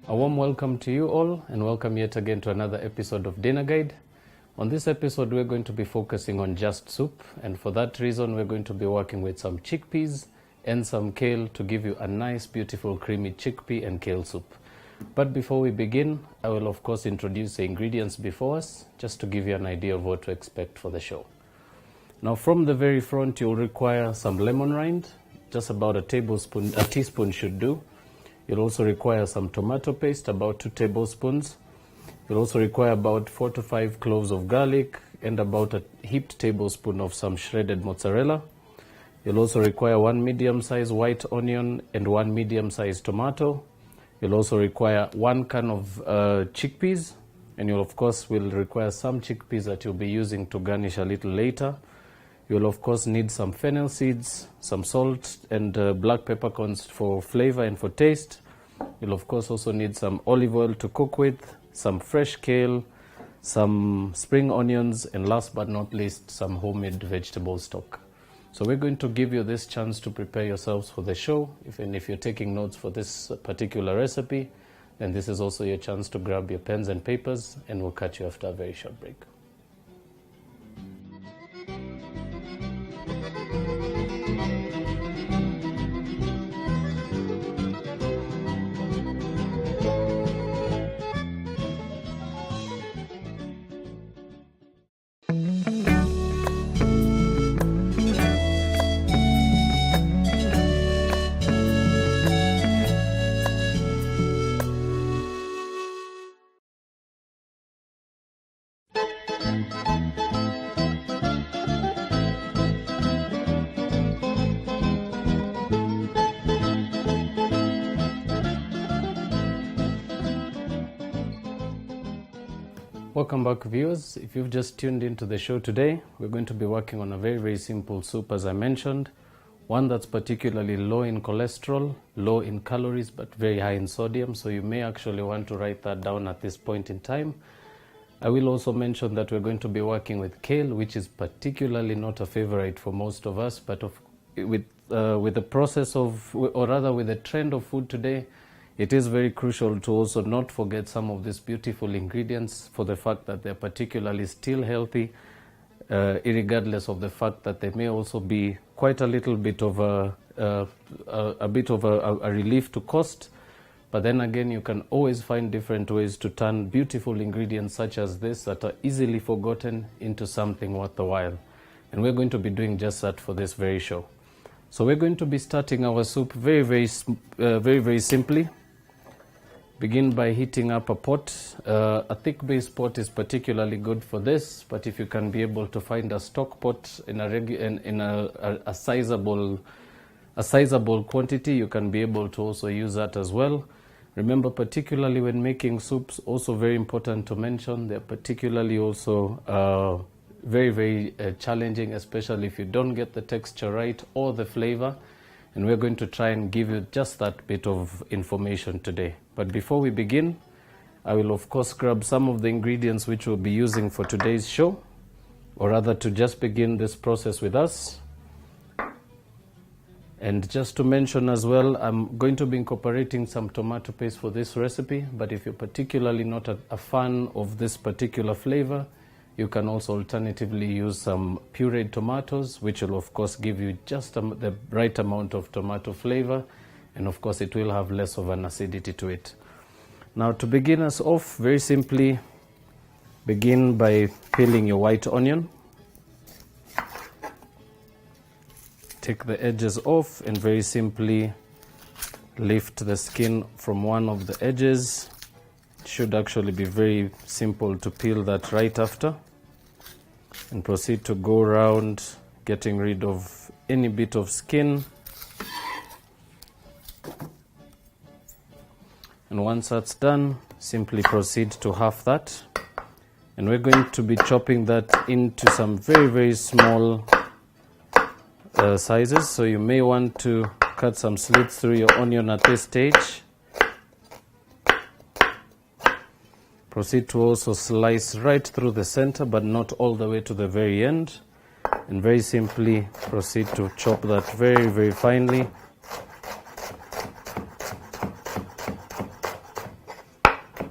A warm welcome to you all, and welcome yet again to another episode of Dinner Guide. On this episode, we're going to be focusing on just soup, and for that reason, we're going to be working with some chickpeas and some kale to give you a nice, beautiful, creamy chickpea and kale soup. But before we begin, I will of course introduce the ingredients before us, just to give you an idea of what to expect for the show. Now, from the very front, you'll require some lemon rind, just about a teaspoon should do. You'll also require some tomato paste, about 2 tablespoons. You'll also require about 4 to 5 cloves of garlic and about a heaped tablespoon of some shredded mozzarella. You'll also require 1 medium-sized white onion and 1 medium-sized tomato. You'll also require 1 can of chickpeas, and you'll of course will require some chickpeas that you'll be using to garnish a little later. You'll of course need some fennel seeds, some salt and black peppercorns for flavor and for taste. You'll of course also need some olive oil to cook with, some fresh kale, some spring onions, and last but not least, some homemade vegetable stock. So we're going to give you this chance to prepare yourselves for the show. If you're taking notes for this particular recipe, then this is also your chance to grab your pens and papers, and we'll catch you after a very short break. Welcome back, viewers. If you've just tuned into the show today, we're going to be working on a very simple soup, as I mentioned, one that's particularly low in cholesterol, low in calories, but very high in sodium, so you may actually want to write that down at this point in time. I will also mention that we're going to be working with kale, which is particularly not a favorite for most of us, but with the process of, or rather with the trend of food today, it is very crucial to also not forget some of these beautiful ingredients, for the fact that they're particularly still healthy, regardless of the fact that they may also be quite a little bit of a relief to cost. But then again, you can always find different ways to turn beautiful ingredients such as this that are easily forgotten into something worth the while. And we're going to be doing just that for this very show. So we're going to be starting our soup very simply. Begin by heating up a pot. A thick base pot is particularly good for this, but if you can be able to find a stock pot in a sizable quantity, you can be able to also use that as well. Remember, particularly when making soups, also very important to mention, they're particularly also very challenging, especially if you don't get the texture right or the flavor. And we're going to try and give you just that bit of information today. But before we begin, I will of course grab some of the ingredients which we'll be using for today's show, or rather to just begin this process with us. And just to mention as well, I'm going to be incorporating some tomato paste for this recipe, but if you're particularly not a fan of this particular flavor, you can also alternatively use some pureed tomatoes, which will of course give you just the right amount of tomato flavor, and of course it will have less of an acidity to it. Now, to begin us off, very simply, begin by peeling your white onion. Take the edges off and very simply lift the skin from one of the edges. It should actually be very simple to peel that right after, and proceed to go around getting rid of any bit of skin And once that's done, simply proceed to half that. And we're going to be chopping that into some very, very small sizes. So you may want to cut some slits through your onion at this stage. Proceed to also slice right through the center, but not all the way to the very end. And very simply proceed to chop that very, very finely.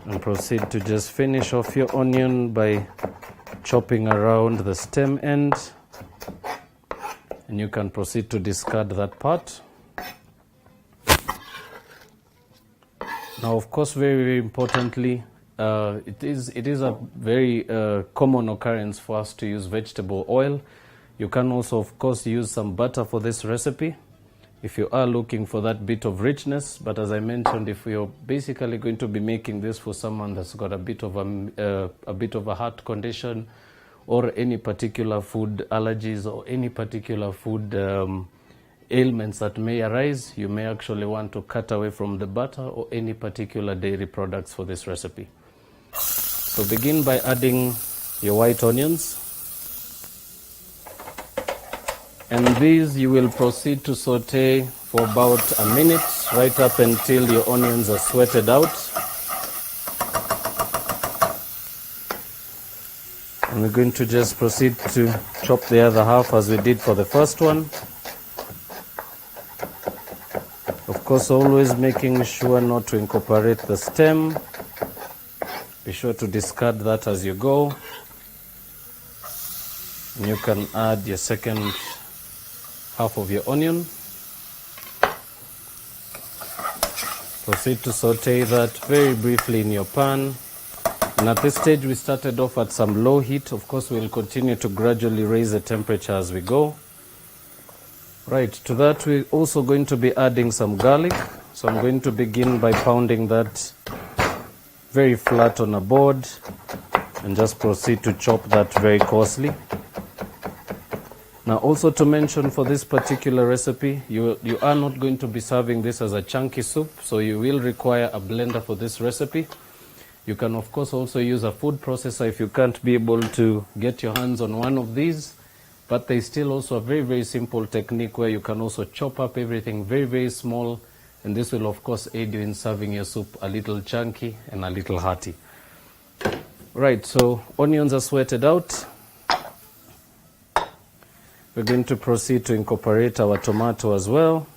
And proceed to just finish off your onion by chopping around the stem end. And you can proceed to discard that part. Now, of course, very, very importantly, it is a very common occurrence for us to use vegetable oil. You can also, of course, use some butter for this recipe if you are looking for that bit of richness. But as I mentioned, if you're basically going to be making this for someone that's got a bit of a heart condition, or any particular food allergies, or any particular food ailments that may arise, you may actually want to cut away from the butter or any particular dairy products for this recipe. So begin by adding your white onions. And these you will proceed to saute for about a minute, right up until your onions are sweated out. And we're going to just proceed to chop the other half as we did for the first one. Of course, always making sure not to incorporate the stem. Be sure to discard that as you go. And you can add your second half of your onion. Proceed to saute that very briefly in your pan. And at this stage, we started off at some low heat. Of course, we'll continue to gradually raise the temperature as we go. Right, to that, we're also going to be adding some garlic. So I'm going to begin by pounding that very flat on a board and just proceed to chop that very coarsely. Now, also to mention for this particular recipe, you are not going to be serving this as a chunky soup, so you will require a blender for this recipe. You can, of course, also use a food processor if you can't be able to get your hands on one of these. But there's still also a very, very simple technique where you can also chop up everything very, very small. And this will, of course, aid you in serving your soup a little chunky and a little hearty. Right, so onions are sweated out. We're going to proceed to incorporate our tomato as well.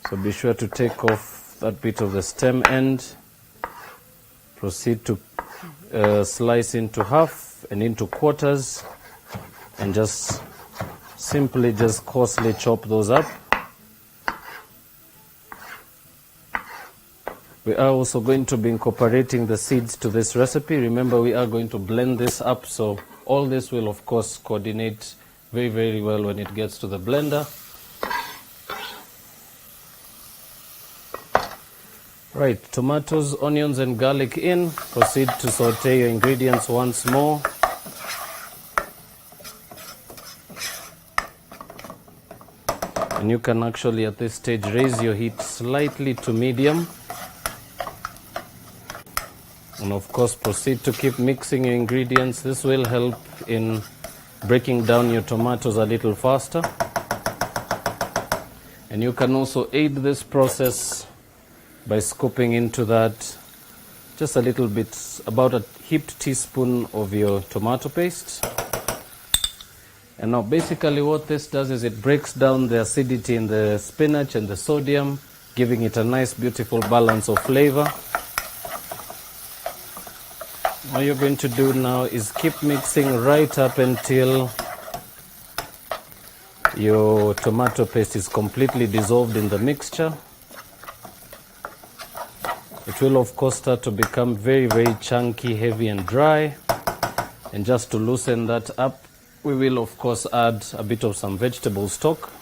So be sure to take off that bit of the stem end. Proceed to slice into half and into quarters. And just simply just coarsely chop those up. We are also going to be incorporating the seeds to this recipe. Remember, we are going to blend this up, so all this will, of course, coordinate very, very well when it gets to the blender. Right, tomatoes, onions, and garlic in. Proceed to saute your ingredients once more. And you can actually at this stage raise your heat slightly to medium. And of course, proceed to keep mixing your ingredients. This will help in breaking down your tomatoes a little faster. And you can also aid this process by scooping into that just a little bit, about a heaped teaspoon of your tomato paste. And now basically what this does is it breaks down the acidity in the spinach and the sodium, giving it a nice, beautiful balance of flavor. What you're going to do now is keep mixing right up until your tomato paste is completely dissolved in the mixture. It will, of course, start to become very, very chunky, heavy, and dry. And just to loosen that up, we will, of course, add a bit of some vegetable stock.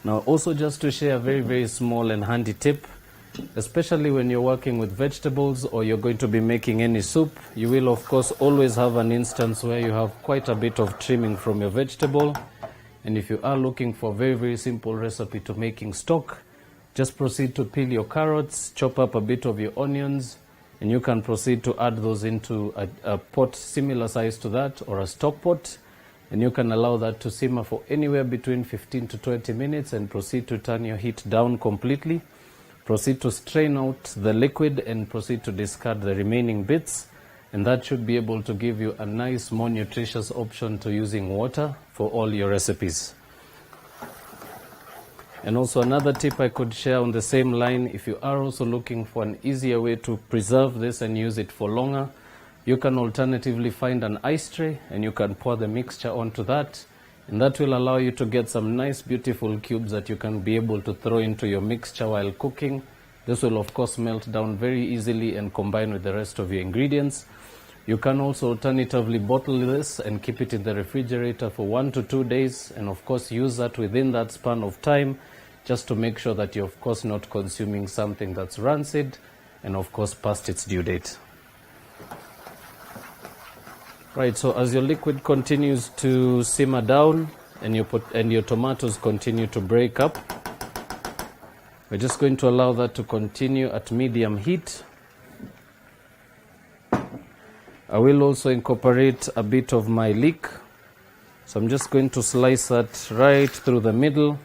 Now, also just to share a very, very small and handy tip, especially when you're working with vegetables or you're going to be making any soup, you will, of course, always have an instance where you have quite a bit of trimming from your vegetable. And if you are looking for a very, very simple recipe to making stock, Just proceed to peel your carrots, chop up a bit of your onions, and you can proceed to add those into a pot similar size to that, or a stock pot, and you can allow that to simmer for anywhere between 15 to 20 minutes and proceed to turn your heat down completely. Proceed to strain out the liquid and proceed to discard the remaining bits, and that should be able to give you a nice, more nutritious option to using water for all your recipes. And also another tip I could share on the same line, if you are also looking for an easier way to preserve this and use it for longer, you can alternatively find an ice tray and you can pour the mixture onto that, and that will allow you to get some nice beautiful cubes that you can be able to throw into your mixture while cooking. This will of course melt down very easily and combine with the rest of your ingredients. You can also alternatively bottle this and keep it in the refrigerator for 1 to 2 days, and of course use that within that span of time, just to make sure that you're of course not consuming something that's rancid and of course past its due date. Right, so as your liquid continues to simmer down and your tomatoes continue to break up, we're just going to allow that to continue at medium heat. I will also incorporate a bit of my leek, so I'm just going to slice that right through the middle,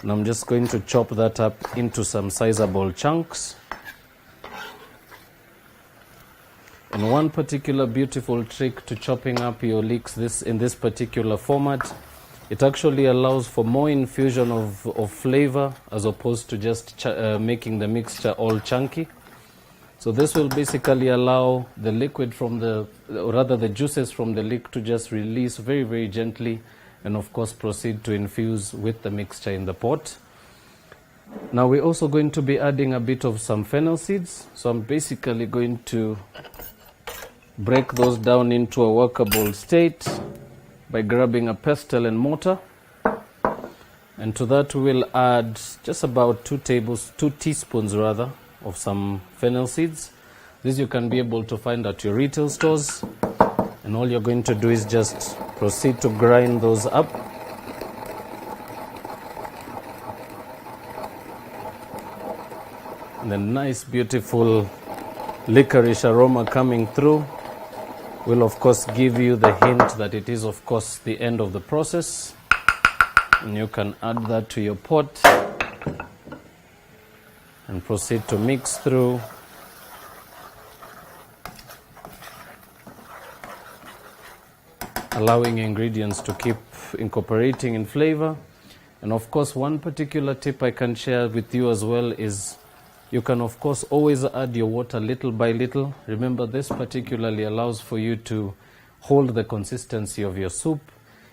and I'm just going to chop that up into some sizable chunks. And one particular beautiful trick to chopping up your leeks in this particular format, it actually allows for more infusion of flavor as opposed to just making the mixture all chunky. So this will basically allow the liquid the juices from the leek to just release very, very gently, and of course proceed to infuse with the mixture in the pot. Now we're also going to be adding a bit of some fennel seeds. So I'm basically going to break those down into a workable state by grabbing a pestle and mortar. And to that we will add just about 2 teaspoons of some fennel seeds. This you can be able to find at your retail stores. And all you're going to do is just proceed to grind those up. And the nice beautiful licorice aroma coming through will of course give you the hint that it is of course the end of the process. And you can add that to your pot and proceed to mix through. Allowing ingredients to keep incorporating in flavor. And of course one particular tip I can share with you as well is you can of course always add your water little by little. Remember, this particularly allows for you to hold the consistency of your soup.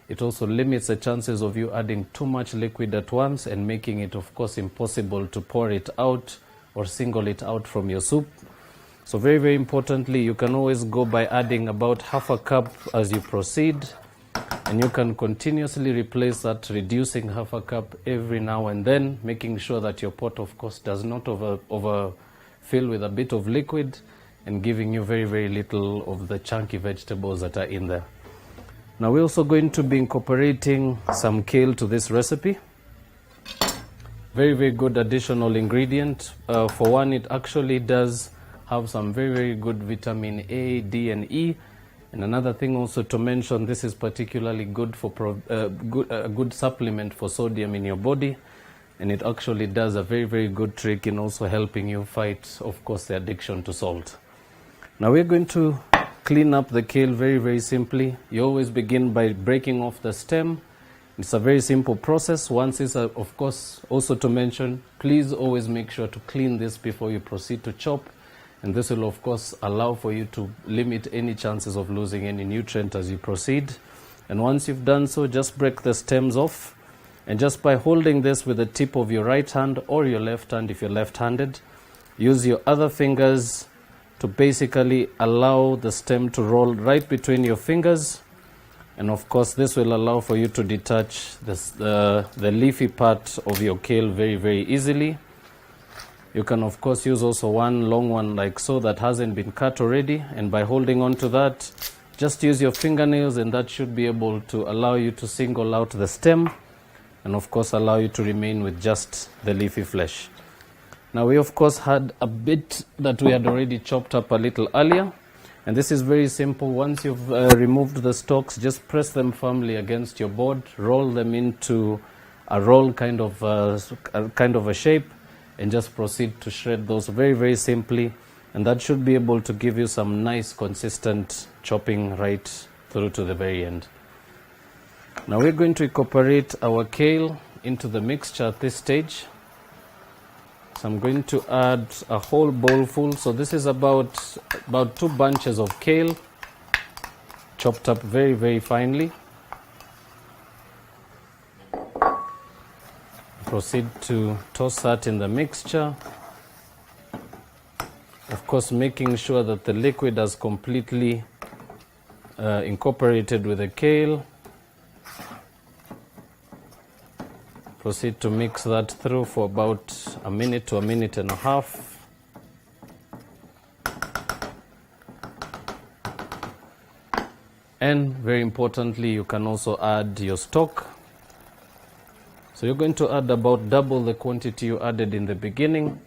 It also limits the chances of you adding too much liquid at once and making it of course impossible to pour it out or single it out from your soup. So very, very importantly, you can always go by adding about half a cup as you proceed, and you can continuously replace that, reducing half a cup every now and then, making sure that your pot of course does not overfill with a bit of liquid and giving you very, very little of the chunky vegetables that are in there. Now we're also going to be incorporating some kale to this recipe. Very, very good additional ingredient. For one, it actually does have some very, very good vitamin A, D, and E. And another thing also to mention, this is particularly good for a good supplement for sodium in your body, and it actually does a very, very good trick in also helping you fight, of course, the addiction to salt. Now we're going to clean up the kale very, very simply. You always begin by breaking off the stem. It's a very simple process. Once is of course also to mention, please always make sure to clean this before you proceed to chop. And this will of course allow for you to limit any chances of losing any nutrient as you proceed. And once you've done so, just break the stems off. And just by holding this with the tip of your right hand or your left hand if you're left-handed, use your other fingers to basically allow the stem to roll right between your fingers. And of course this will allow for you to detach the leafy part of your kale very, very easily. You can of course use also one long one like so that hasn't been cut already, and by holding on to that, just use your fingernails and that should be able to allow you to single out the stem. and of course allow you to remain with just the leafy flesh. Now we of course had a bit that we had already chopped up a little earlier, and this is very simple. Once you've removed the stalks, just press them firmly against your board, roll them into a roll kind of a shape, and just proceed to shred those very, very simply, and that should be able to give you some nice consistent chopping right through to the very end. Now we're going to incorporate our kale into the mixture at this stage. So I'm going to add a whole bowl full. So this is about 2 bunches of kale, chopped up very, very finely. Proceed to toss that in the mixture. Of course, making sure that the liquid has completely incorporated with the kale. Proceed to mix that through for about a minute to a minute and a half. And very importantly, you can also add your stock. So you're going to add about double the quantity you added in the beginning,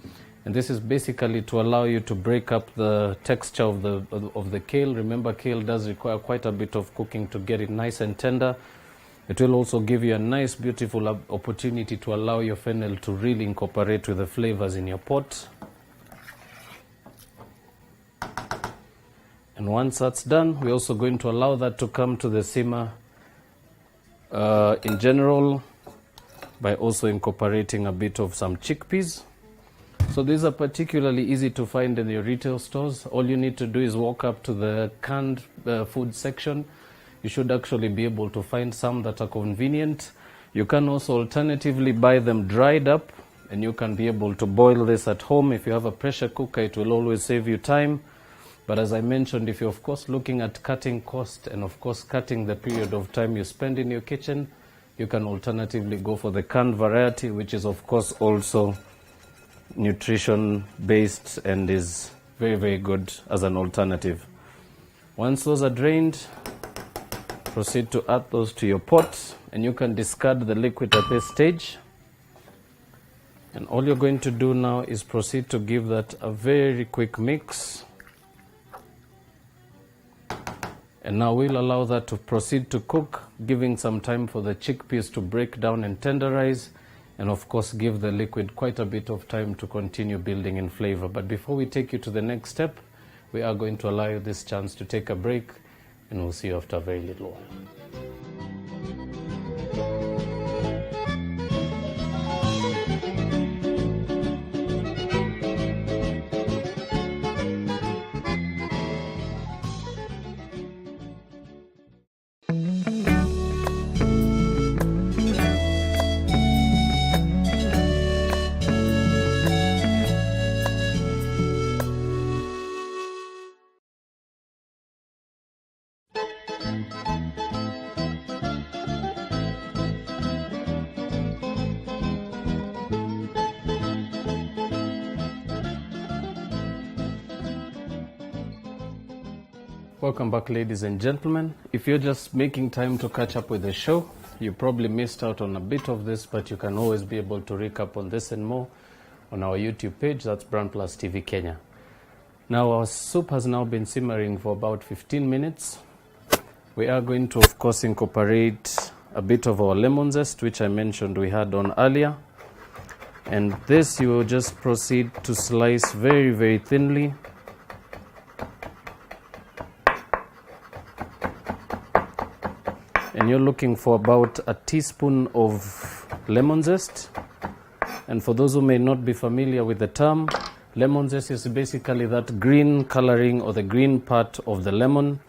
and this is basically to allow you to break up the texture of the kale. Remember, kale does require quite a bit of cooking to get it nice and tender. It will also give you a nice, beautiful opportunity to allow your fennel to really incorporate with the flavors in your pot. And once that's done, we're also going to allow that to come to the simmer in general by also incorporating a bit of some chickpeas. So these are particularly easy to find in your retail stores. All you need to do is walk up to the canned food section. You should actually be able to find some that are convenient. You can also alternatively buy them dried up, and you can be able to boil this at home. If you have a pressure cooker, it will always save you time. But as I mentioned, if you're of course looking at cutting cost and of course cutting the period of time you spend in your kitchen, you can alternatively go for the canned variety, which is of course also nutrition based and is very, very good as an alternative. Once those are drained, proceed to add those to your pot, and you can discard the liquid at this stage. And all you're going to do now is proceed to give that a very quick mix. And now we'll allow that to proceed to cook, giving some time for the chickpeas to break down and tenderize, and of course give the liquid quite a bit of time to continue building in flavor. But before we take you to the next step, we are going to allow you this chance to take a break, and we'll see you after a very little while. Welcome back, ladies and gentlemen. If you're just making time to catch up with the show, you probably missed out on a bit of this, but you can always be able to recap on this and more on our YouTube page. That's BrandPlus TV Kenya. Now our soup has now been simmering for about 15 minutes. We are going to of course incorporate a bit of our lemon zest, which I mentioned we had on earlier. And this you will just proceed to slice very, very thinly. And you're looking for about a teaspoon of lemon zest. And for those who may not be familiar with the term, lemon zest is basically that green coloring or the green part of the lemon.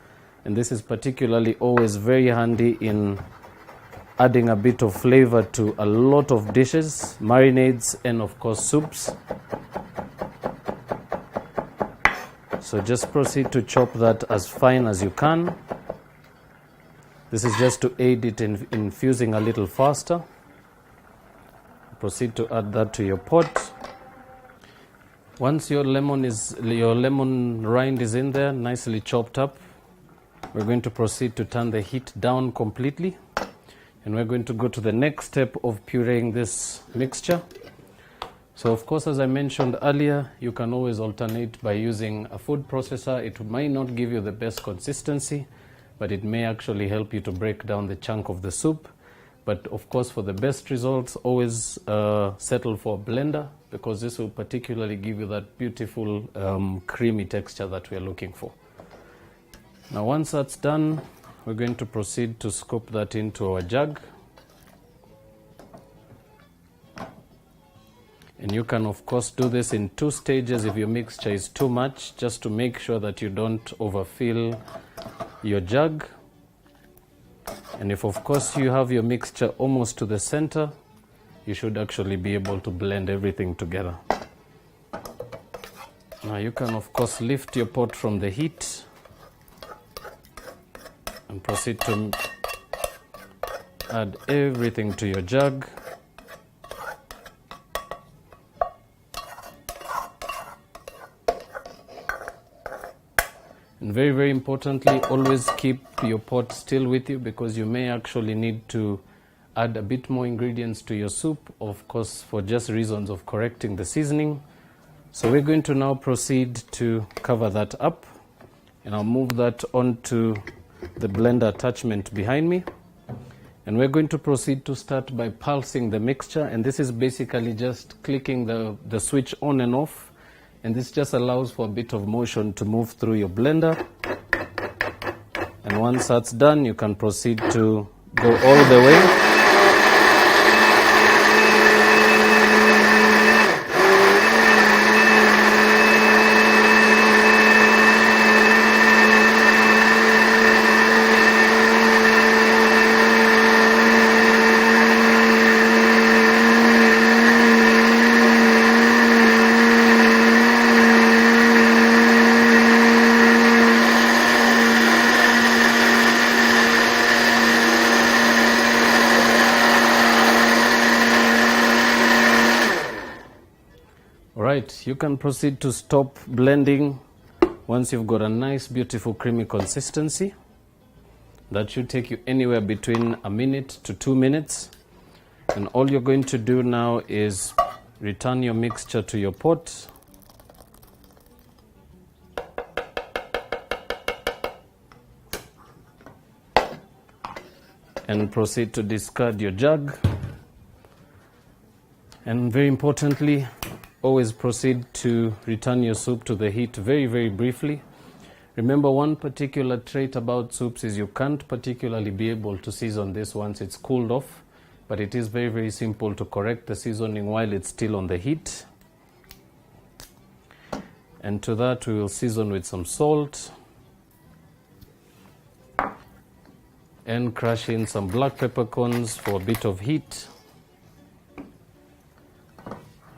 And this is particularly always very handy in adding a bit of flavor to a lot of dishes, marinades, and of course soups. So just proceed to chop that as fine as you can. This is just to aid it in infusing a little faster. Proceed to add that to your pot. Once your lemon rind is in there, nicely chopped up, we're going to proceed to turn the heat down completely. And we're going to go to the next step of pureeing this mixture. So of course, as I mentioned earlier, you can always alternate by using a food processor. It might not give you the best consistency, but it may actually help you to break down the chunk of the soup. But of course, for the best results, always settle for a blender, because this will particularly give you that beautiful creamy texture that we are looking for. Now once that's done, we're going to proceed to scoop that into our jug. And you can of course do this in 2 stages if your mixture is too much, just to make sure that you don't overfill your jug. And if of course you have your mixture almost to the center, you should actually be able to blend everything together. Now you can of course lift your pot from the heat and proceed to add everything to your jug. And very, very importantly, always keep your pot still with you, because you may actually need to add a bit more ingredients to your soup, of course, for just reasons of correcting the seasoning. So we're going to now proceed to cover that up, and I'll move that onto the blender attachment behind me. And we're going to proceed to start by pulsing the mixture, and this is basically just clicking the switch on and off. And this just allows for a bit of motion to move through your blender. And once that's done, you can proceed to go all the way. Alright, you can proceed to stop blending once you've got a nice, beautiful, creamy consistency. That should take you anywhere between 1 minute to 2 minutes. And all you're going to do now is return your mixture to your pot. And proceed to discard your jug. And very importantly, always proceed to return your soup to the heat very, very briefly. Remember, one particular trait about soups is you can't particularly be able to season this once it's cooled off, but it is very, very simple to correct the seasoning while it's still on the heat. And to that, we will season with some salt and crush in some black peppercorns for a bit of heat.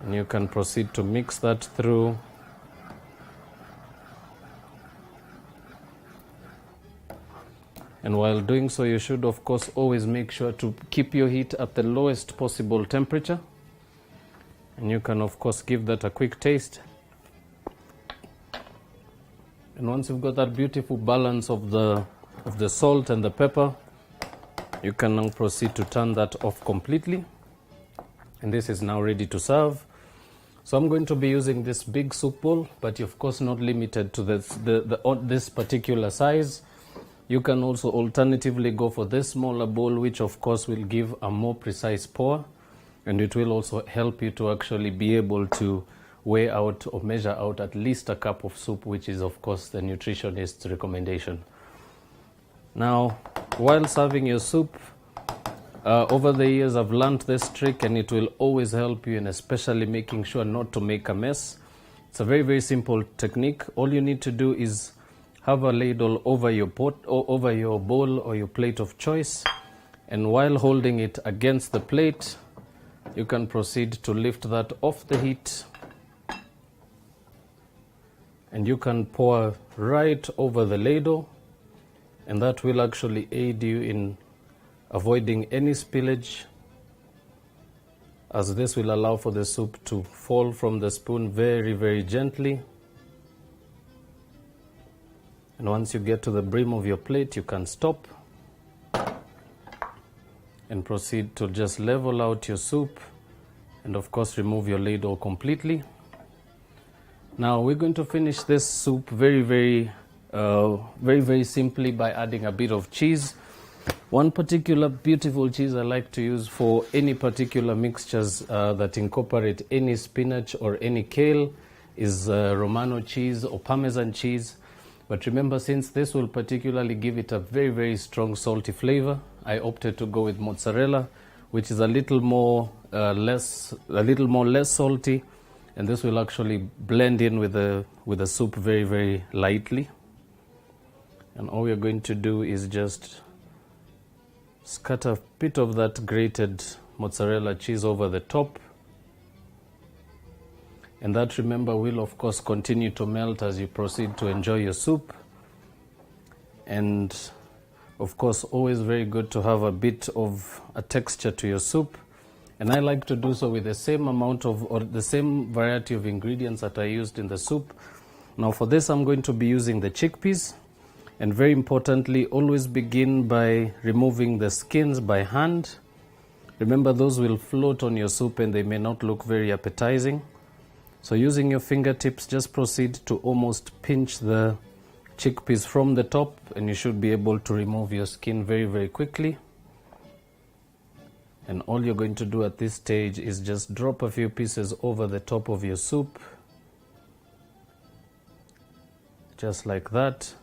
And you can proceed to mix that through. And while doing so, you should of course always make sure to keep your heat at the lowest possible temperature. And you can of course give that a quick taste. And once you've got that beautiful balance of the salt and the pepper, you can now proceed to turn that off completely. And this is now ready to serve. So I'm going to be using this big soup bowl, but you're of course not limited to this particular size. You can also alternatively go for this smaller bowl, which of course will give a more precise pour, and it will also help you to actually be able to weigh out or measure out at least a cup of soup, which is of course the nutritionist's recommendation. Now, while serving your soup, over the years I've learned this trick, and it will always help you in especially making sure not to make a mess. It's a very, very simple technique. All you need to do is have a ladle over your pot or over your bowl or your plate of choice, and while holding it against the plate, you can proceed to lift that off the heat, and you can pour right over the ladle, and that will actually aid you in avoiding any spillage, as this will allow for the soup to fall from the spoon very, very gently. And once you get to the brim of your plate, you can stop. and proceed to just level out your soup, and of course remove your ladle completely. Now we're going to finish this soup very simply by adding a bit of cheese. One particular beautiful cheese I like to use for any particular mixtures that incorporate any spinach or any kale is Romano cheese or Parmesan cheese. But remember, since this will particularly give it a very strong salty flavor, I opted to go with mozzarella, which is a little more less salty, and this will actually blend in with the soup very lightly. And all we're going to do is just scatter a bit of that grated mozzarella cheese over the top, and that, remember, will of course continue to melt as you proceed to enjoy your soup. And of course, always very good to have a bit of a texture to your soup, and I like to do so with the same amount of, or the same variety of ingredients that I used in the soup. Now for this, I'm going to be using the chickpeas, and very importantly, always begin by removing the skins by hand. Remember, those will float on your soup and they may not look very appetizing. So using your fingertips, just proceed to almost pinch the chickpeas from the top, and you should be able to remove your skin very quickly. And all you're going to do at this stage is just drop a few pieces over the top of your soup, just like that.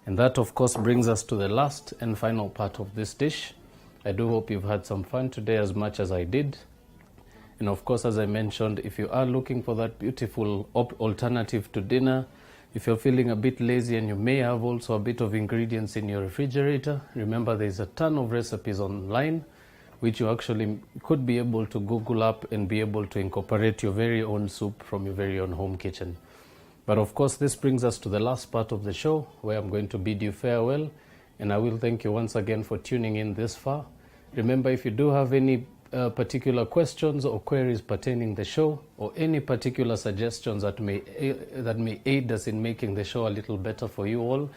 And that of course brings us to the last and final part of this dish. I do hope you've had some fun today as much as I did. And of course, as I mentioned, if you are looking for that beautiful alternative to dinner, if you're feeling a bit lazy and you may have also a bit of ingredients in your refrigerator, remember there's a ton of recipes online which you actually could be able to Google up and be able to incorporate your very own soup from your very own home kitchen. But of course, this brings us to the last part of the show, where I'm going to bid you farewell, and I will thank you once again for tuning in this far. Remember, if you do have any particular questions or queries pertaining the show, or any particular suggestions that may aid us in making the show a little better for you all,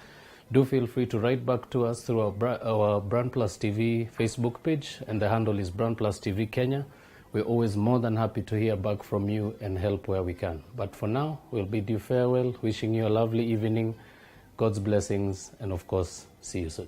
do feel free to write back to us through our BrandPlus TV Facebook page, and the handle is BrandPlus TV Kenya. We're always more than happy to hear back from you and help where we can. But for now, we'll bid you farewell, wishing you a lovely evening, God's blessings, and of course, see you soon.